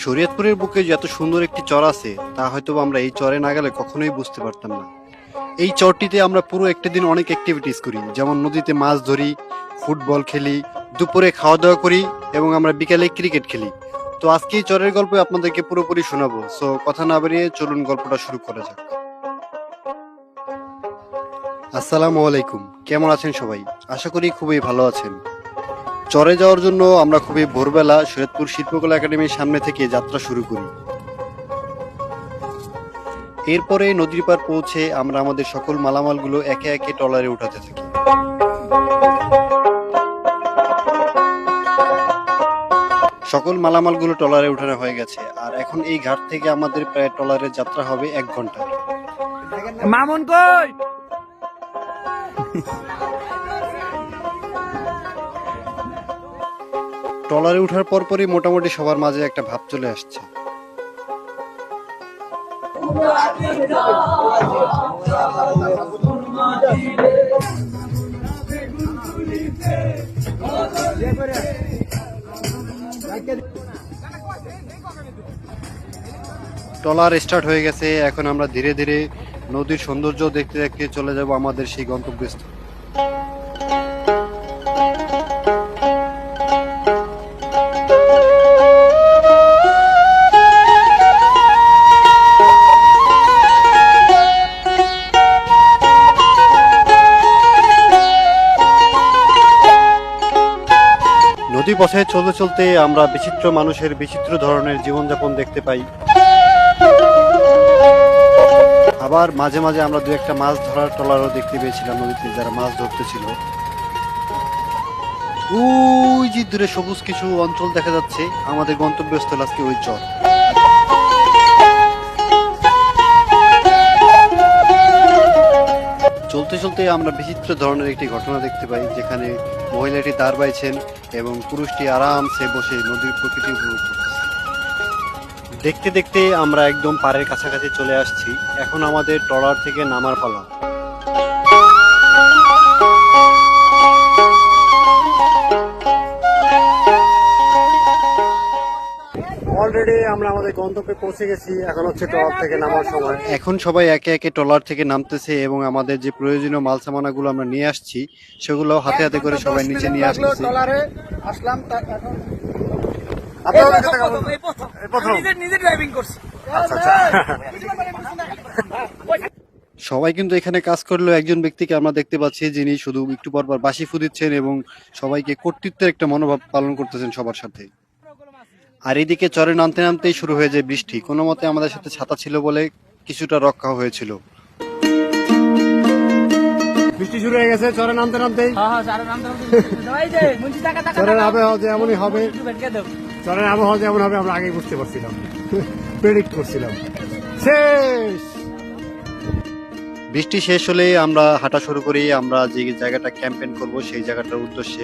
শরীয়তপুরের বুকে যে এত সুন্দর একটি চর আছে তা হয়তো আমরা এই চরে না গেলে কখনোই বুঝতে পারতাম না। এই চরটিতে আমরা পুরো একটা দিন অনেক অ্যাক্টিভিটিস করি, যেমন নদীতে মাছ ধরি, ফুটবল খেলি, দুপুরে খাওয়া দাওয়া করি এবং আমরা বিকালে ক্রিকেট খেলি। তো আজকে এই চরের গল্প আপনাদেরকে পুরোপুরি শোনাবো। সো কথা না বাড়িয়ে চলুন গল্পটা শুরু করা যাক। আসসালামু আলাইকুম, কেমন আছেন সবাই? আশা করি খুবই ভালো আছেন। চরে যাওয়ার জন্য আমরা খুবই ভোরবেলা শরীয়তপুর শিল্পকলা একাডেমির সামনে থেকে যাত্রা শুরু করি। এরপরে নদীর পার পৌঁছে আমরা আমাদের সকল মালামালগুলো একে একে ট্রলারে উঠাতে থাকি। সকল মালামালগুলো ট্রলারে উঠানো হয়ে গেছে, আর এখন এই ঘাট থেকে আমাদের প্রায় ট্রলারের যাত্রা হবে 1 ঘন্টা। মামুন কই? ট্রলারে উঠার পরপরই মোটামুটি সবার মাঝে একটা ভাব চলে আসছে। ট্রলার স্টার্ট হয়ে গেছে, এখন আমরা ধীরে ধীরে নদীর সৌন্দর্য দেখতে দেখতে চলে যাব আমাদের সেই গন্তব্যস্থল। নদী পথে চলতে চলতে আমরা বিচিত্র মানুষের বিচিত্র ধরনের জীবনযাপন দেখতে পাই। আবার মাঝে মাঝে আমরা দু একটা মাছ ধরার ট্রলারও দেখতে পেয়েছিলাম নদীতে, যারা মাছ ধরতেছিল। ওই যে দূরে সবুজ কিছু অঞ্চল দেখা যাচ্ছে, আমাদের গন্তব্যস্থল আজকে ওই চর। চলতে চলতে আমরা বিচিত্র ধরনের একটি ঘটনা দেখতে পাই, যেখানে মহিলাটি দাঁড় বাইছেন এবং পুরুষটি আরামসে বসে নদীর প্রকৃতি উপভোগ করতেছে। দেখতে দেখতে আমরা একদম পাড়ের কাছাকাছি চলে আসছি। এখন আমাদের ট্রলার থেকে নামার পালা। অলরেডি আমরা আমাদের গন্তব্যে পৌঁছে গেছি, এখন হচ্ছে ট্রলার থেকে নামার সময়। এখন সবাই একে একে ট্রলার থেকে নামতেছে এবং আমাদের যে প্রয়োজনীয় মাল সামানাগুলো আমরা নিয়ে আসছি সেগুলো হাতে হাতে করে সবাই নিচে নিয়ে আসতেছি। ট্রলারে আসলাম, নিজে ড্রাইভিং করছি। সবাই কিন্তু এখানে কাজ করলেও একজন ব্যক্তিকে আমরা দেখতে পাচ্ছি যিনি শুধু একটু পরপর বাঁশি ফুদিচ্ছেন এবং সবাইকে কর্তৃত্বের একটা মনোভাব পালন করতেছেন সবার সাথে। আর এদিকে চরে নামতে নামতেই শুরু হয়ে যায় বৃষ্টি। কোনো মতে আমাদের সাথে ছাতা ছিল বলে কিছুটা রক্ষা হয়েছিল। বৃষ্টি শুরু হয়ে গেছে চরে নামতে নামতেই। চরের আবহাওয়া যে এমনই হবে, চরের আবহাওয়া যেমন হবে আমরা আগেই বুঝতে পারছিলাম, প্রেডিক্ট করছিলাম। শেষ বৃষ্টি শেষ হলে আমরা হাঁটা শুরু করি আমরা যে জায়গাটা ক্যাম্পেইন করব সেই জায়গাটার উদ্দেশ্যে।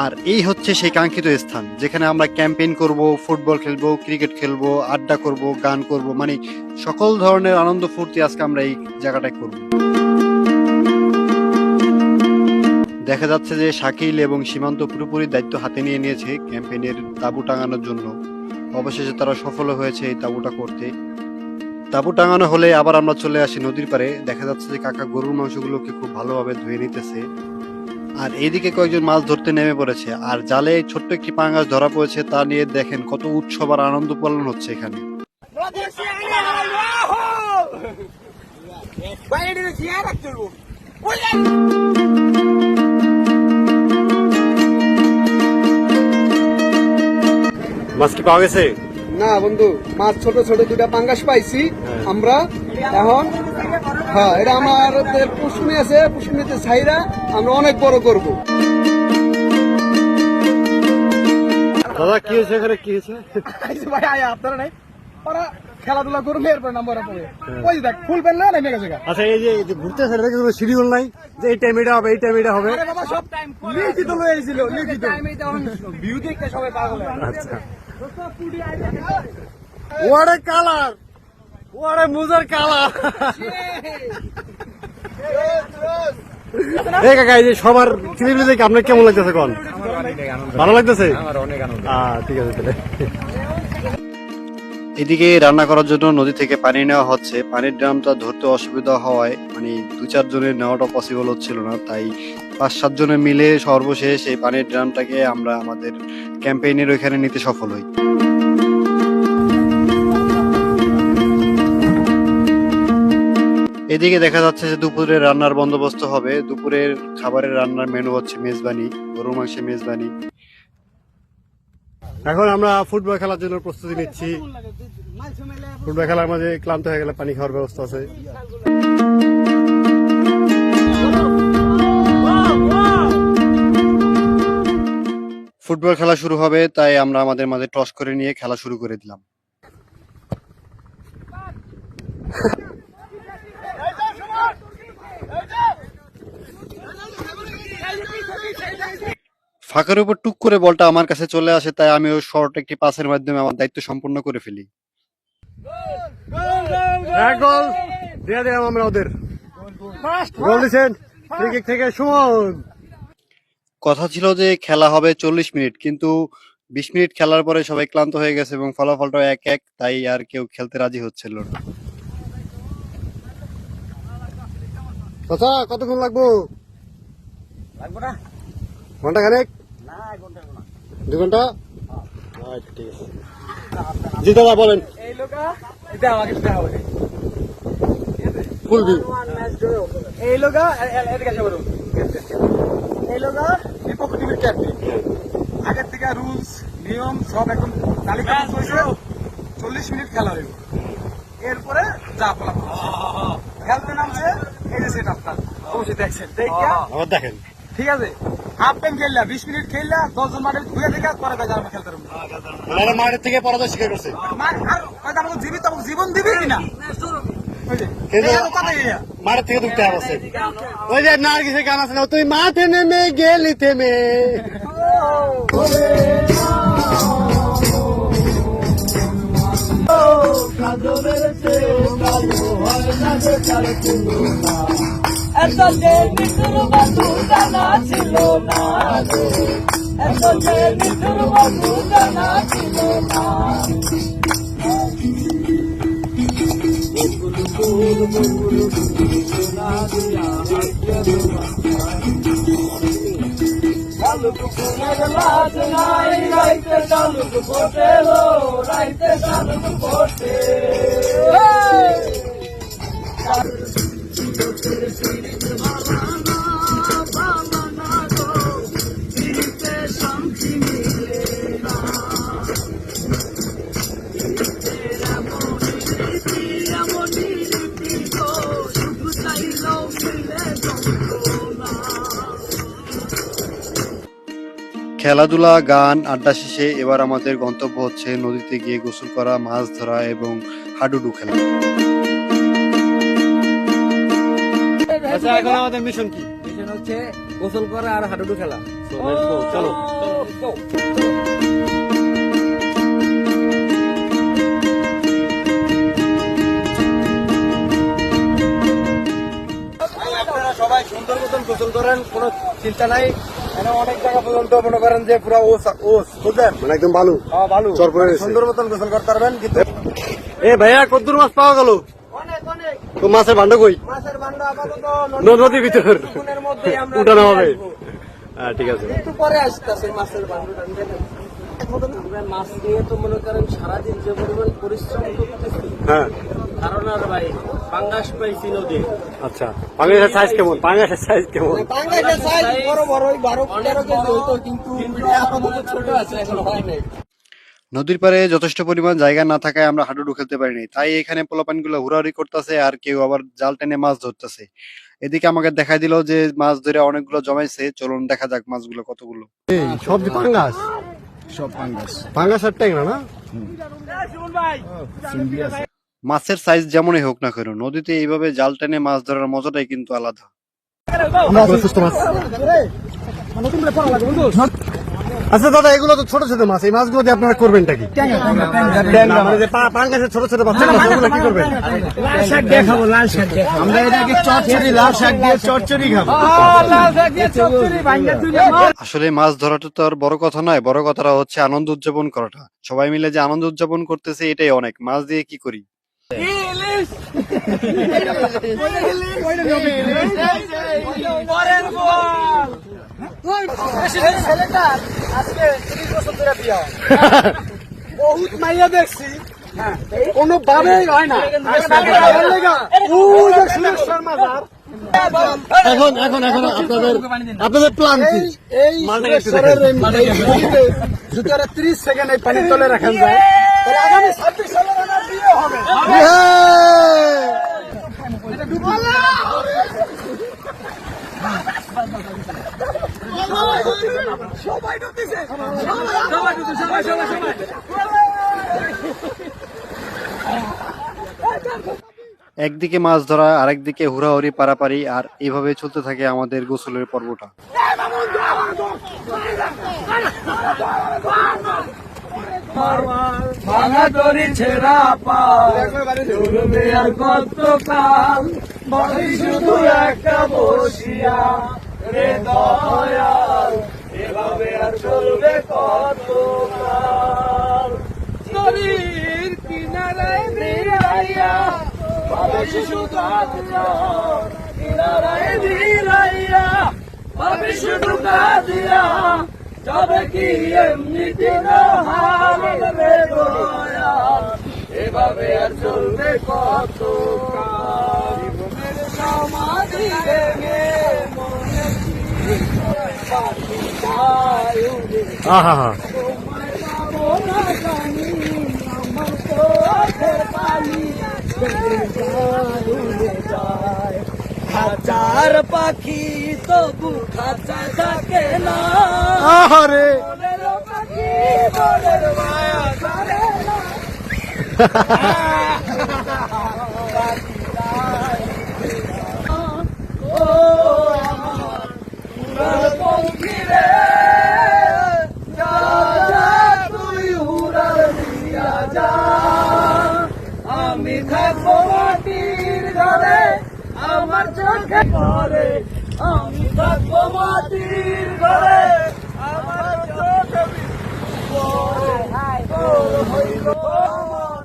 আর এই হচ্ছে সেই কাঙ্ক্ষিত স্থান যেখানে আমরা ক্যাম্পেইন করব, ফুটবল খেলবো, ক্রিকেট খেলবো, আড্ডা করব, গান করব, মানে সকল ধরনের আনন্দ ফুর্তি আজকে আমরা এই জায়গাটায় করব। দেখা যাচ্ছে যে শাকিল এবং সীমান্ত পুরোপুরি দায়িত্ব হাতে নিয়ে নিয়েছে ক্যাম্পেইনের তাঁবু টাঙানোর জন্য। অবশেষে তারা সফল হয়েছে এই তাঁবুটা করতে। তাঁবু টাঙানো হলে আবার আমরা চলে আসি নদীর পাড়ে। দেখা যাচ্ছে যে কাকা গরুর মাংসগুলোকে খুব ভালোভাবে ধুয়ে নিতেছে, আর এইদিকে কয়েকজন মাছ ধরতে নেমে পড়েছে। আর জালে ছোট্ট একটি পাঙ্গাস ধরা পড়েছে, তা নিয়ে দেখেন কত উৎসব আর আনন্দ পালন হচ্ছে এখানে। মাছ কি পাওয়া গেছে? না বন্ধু, মাছ ছোট ছোট দুটা পাঙ্গাস পাইছি আমরা। এখন হ্যাঁ, এটা আমাদের পুষ্কুনি আছে, পুষ্কুনিতে ছাইরা আমরা অনেক বড় করব। দাদা কি হয়েছে এখানে, কি হয়েছে? ভাই আয় আপনারা নাই, ওরা খেলাধুলা করবে, এরপর নাম্বার পড়ে ওই দেখ ফুল পেন না নেমে গেছে। আচ্ছা এই যে ঘুরতেছে এটা কোনো শিডিউল নাই যে এই টাইম এটা হবে, এই টাইম এটা হবে? বাবা সব টাইম লিখিত লয়েছিল, লিখিত ভিউ দেখতে সবাই পাগল। আচ্ছা, ওরে কালার, ওরে মুজার কালার। এই কাকা এই যে সবার চিলিপিলি দেখে আপনার কেমন লাগতেছে কোন? ভালো লাগতেছে? ঠিক আছে তাহলে। এদিকে রান্না করার জন্য নদী থেকে পানি নেওয়া হচ্ছে। পানির ড্রামটা ধরতে অসুবিধা হওয়ায় মানে 2-4 জনের নেওয়াটা পসিবল হচ্ছিল না, তাই 5-7 জনে মিলে সর্বশেষ এই পানির ড্রামটাকে আমরা আমাদের ক্যাম্পেইনের ওইখানে নিতে সফল হই। এদিকে দেখা যাচ্ছে যে দুপুরের রান্নার বন্দোবস্ত হবে। দুপুরের খাবারের রান্নার মেনু হচ্ছে মেজবানি, গরুর মাংসের মেজবানি। এখন আমরা ফুটবল খেলার জন্য প্রস্তুতি নিচ্ছি। ফুটবল খেলার মাঝে ক্লান্ত হয়ে গেলে পানি খাওয়ার ব্যবস্থা আছে। ফুটবল খেলা শুরু হবে, তাই আমরা আমাদের মাঝে টস করে নিয়ে খেলা শুরু করে দিলাম। ফাঁকের উপর টুক করে বলটা আমার কাছে চলে আসে, তাই আমি ওই শর্ট একটি পাসের মাধ্যমে আমার দায়িত্ব সম্পূর্ণ করে ফেলি। এক গোল দিয়ে দিলাম আমরা ওদের। গোল দিয়েছেন ফ্রি কিক থেকে সুমন। কথা ছিল যে খেলা হবে 40 মিনিট, কিন্তু 20 মিনিট খেলার পরে সবাই ক্লান্ত হয়ে গেছে এবং ফলাফলটা 1-1, তাই আর কেউ খেলতে রাজি হচ্ছিল না। চাচা কতক্ষণ লাগবো? না ঘন্টা খানেক? না 1 ঘন্টা না 2 ঘন্টা? আচ্ছা ঠিক আছে। জি দাদা বলেন। এই লোকা এটা আমাকে দেওয়া হবে ফুলবি এই লোকা এদিকে আসো বলো এই লোকা বিপক্ষ টিমের ক্যাপ্টেন আগের থেকে রুলস নিয়ম সব একদম তালিকা হয়েছে 40 মিনিট খেলা হইব এরপরে যা ফলাফল খেলতে নামছে এই যে সেট আপনার অবশ্যই দেখছেন আবার দেখেন ঠিক আছে হাফ টাইম খেললা 20 মিনিট খেললা 10 জন মাঠে ঘুরে দেখা পরে দেখা আমরা খেলতে পারবো মাঠের থেকে পরাজয় স্বীকার করছে। আর হয়তো আমাকে জীবিত আমাকে জীবন দিবি কিনা মাঠের থেকে ঢুকতে হবে। ওই যে নার্গিসের গান আছে না, তুই মাঠে নেমে গেলি থেমে। এত যে মিঠুর বন্ধু জানা ছিল না এত যে মিঠুর বন্ধু জানা ছিল না লাজ নাই রাইতে চালুক ভোটে লো রাইতে চালুক ভোটে খেলাধুলা, গান, আড্ডা শেষে এবার আমাদের গন্তব্য হচ্ছে নদীতে গিয়ে গোসল করা, মাছ ধরা এবং হাডুডু খেলা। আচ্ছা এখন আমাদের মিশন কি? মিশন হচ্ছে গোসল করা আর হাডুডু খেলা। চলো আপনারা সবাই সুন্দর মতন গোসল করেন, কোনো চিন্তা নাই। অনেক জায়গা পর্যন্ত মনে করেন যে পুরো ওস বুঝলেন, মানে একদম বালু ভালো চর পড়ে গেছে। সুন্দর মতন গোসল করতে পারবেন। কিন্তু এ ভাইয়া কদ্দুর মাছ পাওয়া গেল? অনেক অনেক তো মাছের ভান্ড কই? মাছের ভান্ড আপাতত নদীর ভিতর নদীর মধ্যেই আমরা উঠানো হবে। ঠিক আছে একটু পরে আসতেছে মাছের ভান্ডটা। আমরা মাছ নিয়ে তো মনে করেন সারাদিন যে পরিমাণ পরিশ্রম করতেছি, হ্যাঁ। কারণ আর ভাই পাঙ্গাস পাইছি নদী। আচ্ছা পাঙ্গাসের সাইজ কেমন? পাঙ্গাসের সাইজ কেমন? পাঙ্গাসের সাইজ বড় বড় 12-13 কেজি হইতো, কিন্তু আপাতত ছোট আছে, এখন হয় নাই। নদীর পাড়ে যথেষ্ট পরিমাণ জায়গা না থাকায় আমরা হাডুডু খেলতে পারিনি, তাই এখানে পোলাপানগুলো হুড়াহুড়ি করতেছে আর কেউ আবার জাল টেনে মাছ ধরতেছে। এদিকে আমাকে দেখা দিল যে মাছ ধরে অনেকগুলো জমাইছে, চলুন দেখা যাক মাছগুলো কতগুলো। সব পাঙ্গাস, সব পাঙ্গাস পাঙ্গাস আর ট্যাংরা না? মাছের সাইজ যেমনই হোক না কেন, নদীতে এইভাবে জাল টেনে মাছ ধরার মজাটাই কিন্তু আলাদা। আচ্ছা দাদা, এগুলো তো ছোট ছোট মাছ, এই মাছগুলো দিয়ে আপনারা করবেনটা কি? ট্যাংরা, মানে যে পাঙ্গাসের ছোট ছোট বাচ্চা মাছ, ওগুলো কি করবেন? লাল শাক দিয়ে খাবো, লাল শাক দিয়ে। আমরা এটাকে চচ্চড়ি, লাল শাক দিয়ে চচ্চড়ি খাবো। লাল শাক দিয়ে চচ্চড়ি ভাঙ্গা তুলে আসলে মাছ ধরাটা তো আর বড় কথা নয়, বড় কথাটা হচ্ছে আনন্দ উদযাপন করাটা। সবাই মিলে যে আনন্দ উদযাপন করতেছে এটাই অনেক। মাছ দিয়ে কি করি? ইলিশ পরের বল। এই ছেলেটা আজকে 30 বছর ধরে বিয়ে হয়। বহুত মাইয়া দেখছি, কোনো ভাবেই হয় না। এখন আপনাদের প্ল্যান কি? এই সুরেশ্বরের এই নদীতে যদি ওরা 30 সেকেন্ড এই পানি তলে রাখা যায়, তাহলে আগামী 26 সালে ওনার বিয়ে হবে। সবাই ডুবতেছে, সবাই। একদিকে মাছ ধরা, আরেকদিকে হুড়াহুড়ি পারাপারি, আর এভাবে চলতে থাকে আমাদের গোসলের পর্বটা। ভাঙা তরি ছেঁড়া চলবে আর কত কাল, বাড়ি শুধু একটা বসিয়া রে দয়াল, এভাবে আর চলবে কত কাল। নদীর কিনারায় ভিড়াইয়া বাড়ি শুধু কিনারায় ভিড়াইয়া বাড়ি শুধু কাঁদিয়া যাবে কি এমনি দিন হাল রে দয়াল, এভাবে আর চলবে কত কাল। জীবনের সমাধি ভেঙে মনে পাখি যায় উড়ে, তোমায় পাবো না জানি, আমার চোখের পানি ভেঙে যায় উড়ে যায়। হাজার পাখি তবু খাঁচায় থাকে না, আরে মনের পাখি মনের মায়া জানে না। ও আমার উড়াল পঙ্খী রে, যা যা তুই উড়াল দিয়া যা, আমি থাকবো মাটির ঘরে, আমার চোখে পড়ে, আমি থাকবো মাটির ঘরে, আমার চোখে পড়ে, হইল আমার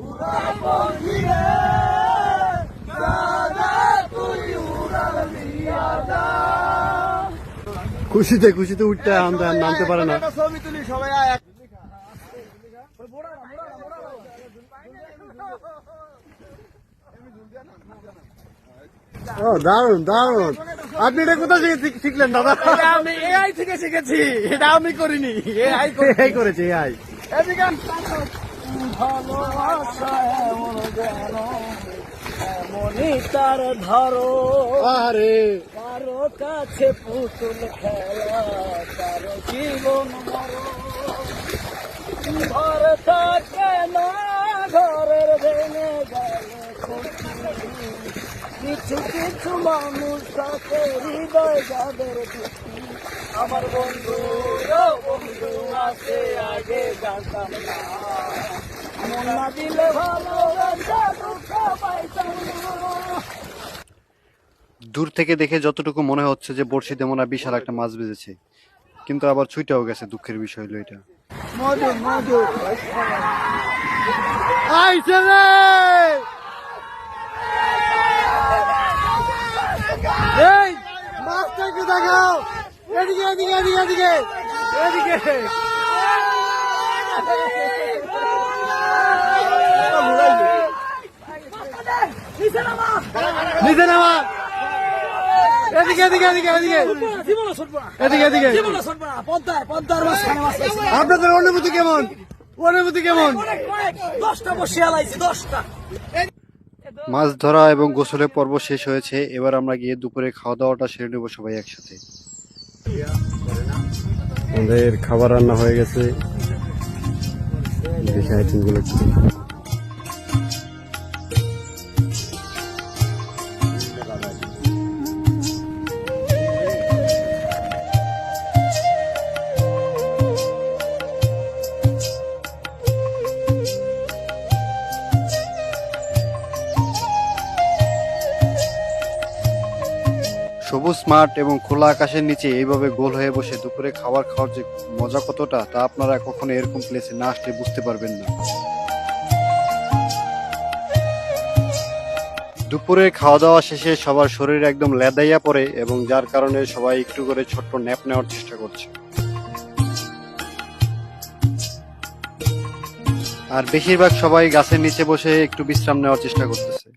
উড়াল পঙ্খী রে, যা যা তুই উড়াল দিয়া যা। খুশিতে খুশিতে উঠতে নামতে পারে না। ছবি তুলি সবাই এক। ও দারুন দারুন, আপনি এটা কোথা থেকে শিখলেন দাদা? আমি এআই থেকে শিখেছি, এটা আমি করিনি, এআই এই করেছে এই। ভালোবাসা এমন যেন এমনই তার ধরো, আরে কারো কাছে পুতুল খেলা, কারো জীবন মরণ। ঘর থাকে না ঘরের ভেঙে গেলে খুশি, কিছু কিছু মানুষ থাকে হৃদয় যাদের দুঃখী। আমার বন্ধু বন্ধু আছে আগে জানতাম না, মন না দিলে ভালোবাসা দুঃখ পাইতাম না। দূর থেকে দেখে যতটুকু মনে হচ্ছে যে বড়শিতে মনে হয় বিশাল একটা মাছ বেজেছে, কিন্তু আবার ছুইটাও গেছে। দুঃখের বিষয় হলো এটা। মধু মধু আইছে রে, এই মাছটাকে দেখাও, এদিকে এদিকে এদিকে এদিকে এদিকে। নিচে নামা, এদিকে এদিকে এদিকে এদিকে এদিকে এদিকে। আপনাদের অনুভূতি কেমন? অনুভূতি কেমন? 10টা বসিয়া লাইছি, 10টা। মাছ ধরা এবং গোসলের পর্ব শেষ হয়েছে। এবার আমরা গিয়ে দুপুরে খাওয়া দাওয়াটা সেরে নেবো সবাই একসাথে। আমাদের খাবার রান্না হয়ে গেছে, দেখে আইটেমগুলো একটু। সবুজ মাঠ এবং খোলা আকাশের নিচে এইভাবে গোল হয়ে বসে দুপুরে খাবার খাওয়ার যে মজা কতটা তা আপনারা কখনো এরকম প্লেসে না আসলে বুঝতে পারবেন না। দুপুরে খাওয়া দাওয়া শেষে সবার শরীর একদম লেদাইয়া পড়ে এবং যার কারণে সবাই একটু করে ছোট্ট ন্যাপ নেওয়ার চেষ্টা করছে। আর বেশিরভাগ সবাই গাছের নিচে বসে একটু বিশ্রাম নেওয়ার চেষ্টা করতেছে।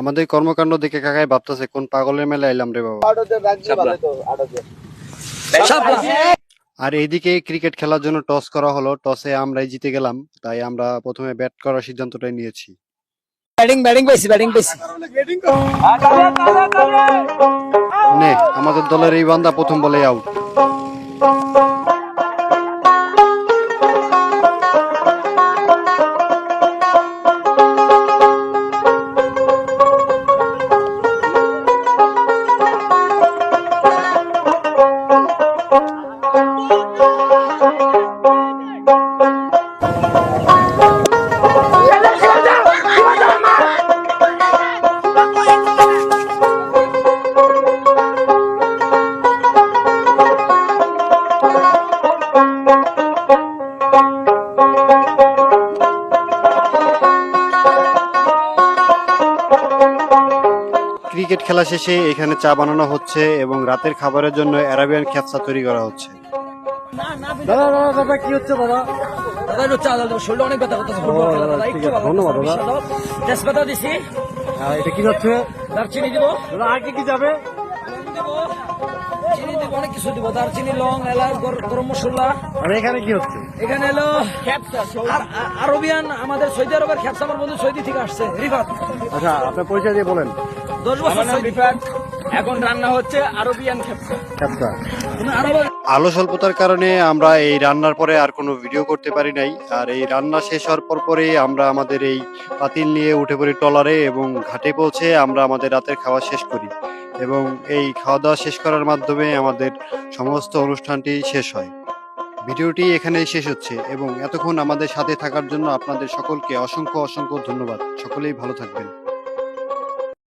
আমাদের কর্মকাণ্ড দেখে কাকাই ভাবতেছে কোন পাগলের মেলা এলাম রে বাবা। আর এইদিকে ক্রিকেট খেলার জন্য টস করা হলো, টসে আমরাই জিতে গেলাম, তাই আমরা প্রথমে ব্যাট করার সিদ্ধান্তটাই নিয়েছি। নে আমাদের দলের এই বান্দা প্রথম বলে আউট। ক্রিকেট খেলা শেষে এখানে চা বানানো হচ্ছে এবং রাতের খাবারের জন্য অ্যারাবিয়ান খ্যাপসা তৈরি করা হচ্ছে। দাদা কি হচ্ছে দাদা? দাদা একটু চা দাও, শরীরটা অনেক ব্যথা করতেছে ফুটবল খেলা দাদা, একটু ভালো। ধন্যবাদ দাদা। তেজপাতা দিছি, এটা কি যাচ্ছে দারচিনি দিব, দাদা? আর কি যাবে? চিনি দিব, অনেক কিছু দিব, দারচিনি, লং, এলাচ, গরম মশলা। আর এখানে কি হচ্ছে? এখানে এলো আরবিয়ান, আমাদের সৌদি আরবের খ্যাপসা, আমার বন্ধু সৌদি থেকে আসছে, রিফাত। আচ্ছা, আপনার পরিচয় দিয়ে বলেন। 10 বছর রিফাত। এখন রান্না হচ্ছে আরবিয়ান খ্যাপসা। আলো স্বল্পতার কারণে আমরা এই রান্নার পরে আর কোনো ভিডিও করতে পারি নাই। আর এই রান্না শেষ হওয়ার পরে আমরা আমাদের এই পাতিল নিয়ে উঠে পড়ি ট্রলারে এবং ঘাটে পৌঁছে আমরা আমাদের রাতের খাওয়া শেষ করি এবং এই খাওয়া দাওয়া শেষ করার মাধ্যমে আমাদের সমস্ত অনুষ্ঠানটি শেষ হয়। ভিডিওটি এখানেই শেষ হচ্ছে এবং এতক্ষণ আমাদের সাথে থাকার জন্য আপনাদের সকলকে অসংখ্য অসংখ্য ধন্যবাদ। সকলেই ভালো থাকবেন।